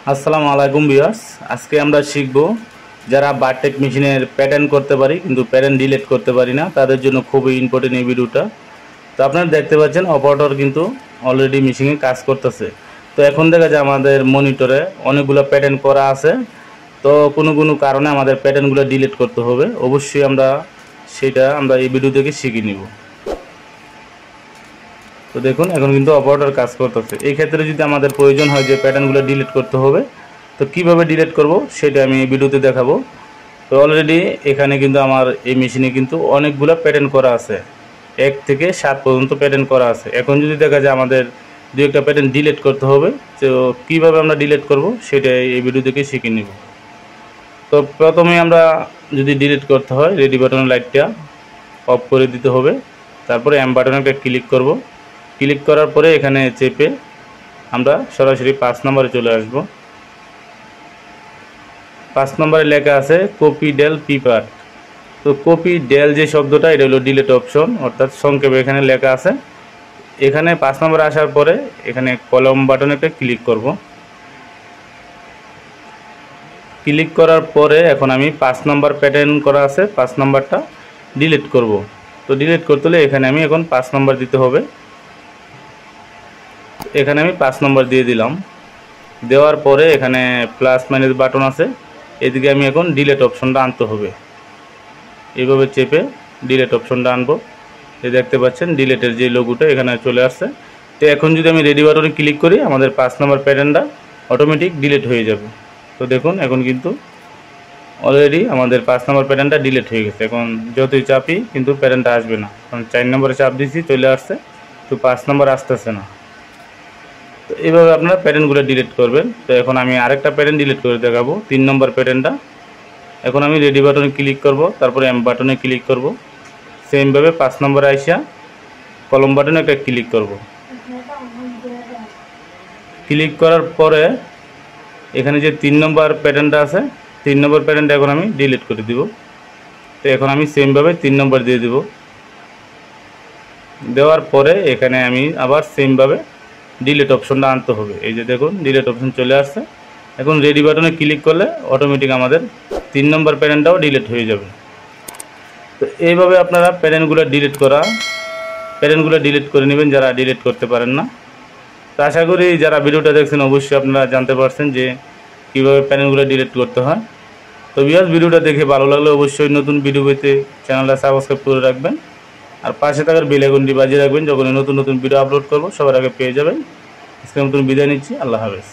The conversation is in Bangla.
আসসালামু আলাইকুম ভিউয়ার্স। আজকে আমরা শিখব যারা বারটেক মেশিনের প্যাটার্ন করতে পারি কিন্তু প্যাটার্ন ডিলিট করতে পারি না, তাদের জন্য খুবই ইম্পর্টেন্ট এই ভিডিওটা। তো আপনারা দেখতে পাচ্ছেন অপারেটর কিন্তু অলরেডি মেশিনে কাজ করতেছে। তো এখন দেখা যায় আমাদের মনিটরে অনেকগুলো প্যাটার্ন করা আছে। তো কোনো কারণে আমাদের প্যাটার্নগুলো ডিলিট করতে হবে। অবশ্যই সেটা আমরা এই ভিডিও থেকে শিখে নিব। তো দেখুন এখন কিন্তু অপারেটর কাজ করতেছে। এই ক্ষেত্রে যদি আমাদের প্রয়োজন হয় যে প্যাটার্নগুলো ডিলিট করতে হবে, তো কিভাবে ডিলিট করব সেটা আমি এই ভিডিওতে দেখাবো। তো অলরেডি এখানে কিন্তু আমার এই মেশিনে কিন্তু অনেকগুলো প্যাটার্ন করা আছে, 1 থেকে 7 পর্যন্ত প্যাটার্ন করা আছে। এখন যদি দেখা যায় আমাদের দু একটা প্যাটার্ন ডিলিট করতে হবে, তো কিভাবে আমরা ডিলিট করব সেটা এই ভিডিও থেকে শিখে নিব। তো প্রথমে আমরা যদি ডিলিট করতে হয়, রেডি বাটনের লাইটটা অফ করে দিতে হবে। তারপরে এম বাটনে একটা ক্লিক করব। ক্লিক করার পরে এখানে চেপে আমরা সরাসরি 5 নম্বরে চলে আসব। 5 নম্বরে লেখা আছে কপি ডেল পি পার্ট। তো কপি ডেল যে শব্দটা, এটা হলো ডিলিট অপশন, অর্থাৎ সংক্ষেপে এখানে লেখা আছে। এখানে 5 নম্বরে আসার পরে এখানে কলম বাটনে একটা ক্লিক করব। ক্লিক করার পরে এখন আমি 5 নম্বর প্যাটার্ন করা আছে, 5 নম্বরটা ডিলিট করব। তো ডিলিট করতে হলে এখানে আমি এখন 5 নম্বর দিতে হবে। এখানে আমি 5 নম্বর দিয়ে দিলাম। দেওয়ার পরে এখানে প্লাস মাইনাস বাটন আছে, এদিকে আমি এখন ডিলিট অপশনটা আনতে হবে। এইভাবে চেপে ডিলিট অপশনটা আনবো। এই দেখতে পাচ্ছেন ডিলিটের যে লোগোটা এখানে চলে আসছে। তো এখন যদি আমি রেডি বাটনে ক্লিক করি, আমাদের 5 নম্বর প্যাটার্নটা অটোমেটিক ডিলিট হয়ে যাবে। তো দেখুন এখন কিন্তু অলরেডি আমাদের 5 নম্বর প্যাটার্নটা ডিলিট হয়ে গেছে। এখন যতই চাপি কিন্তু প্যাটার্নটা আসবে না, কারণ 4 নম্বরে চাপ দিয়েছি চলে আসছে, তো 5 নম্বর আসতেছে না। তো এইভাবে আপনারা প্যাটার্নগুলো ডিলিট করবেন। তো এখন আমি আরেকটা প্যাটার্ন ডিলিট করে দেখাবো, 3 নম্বর প্যাটার্নটা। এখন আমি রেডি বাটনে ক্লিক করব, তারপরে এম বাটনে ক্লিক করব। সেমভাবে 5 নম্বরে আইসা কলম বাটনে একটা ক্লিক করব। ক্লিক করার পরে এখানে যে 3 নম্বর প্যাটার্নটা আছে, 3 নম্বর প্যাটার্নটা এখন আমি ডিলিট করে দিব। তো এখন আমি সেমভাবে 3 নম্বর দিয়ে দিব। দেওয়ার পরে এখানে আমি আবার সেমভাবে ডিলিট অপশনটা আনতে হবে। এই যে দেখুন ডিলিট অপশন চলে আসছে। এখন রেডি বাটনে ক্লিক করলে অটোমেটিক আমাদের 3 নম্বর প্যাটার্নটাও ডিলিট হয়ে যাবে। তো এইভাবে আপনারা প্যাটার্নগুলো ডিলিট করে নেবেন যারা ডিলিট করতে পারেন না। তো আশা করি যারা ভিডিওটা দেখছেন অবশ্যই আপনারা জানতে পারছেন যে কীভাবে প্যাটার্নগুলো ডিলিট করতে হয়। তো ভিডিওটা দেখে ভালো লাগলে অবশ্যই নতুন ভিডিও পেতে চ্যানেলটা সাবস্ক্রাইব করে রাখবেন, আর পাশে থাকার বেল আইকনটি বাজিয়ে রাখবেন। যখন নতুন ভিডিও আপলোড করব সবার আগে পেয়ে যাবেন। আজকে নতুন বিদায় নিচ্ছি। আল্লাহ হাফেজ।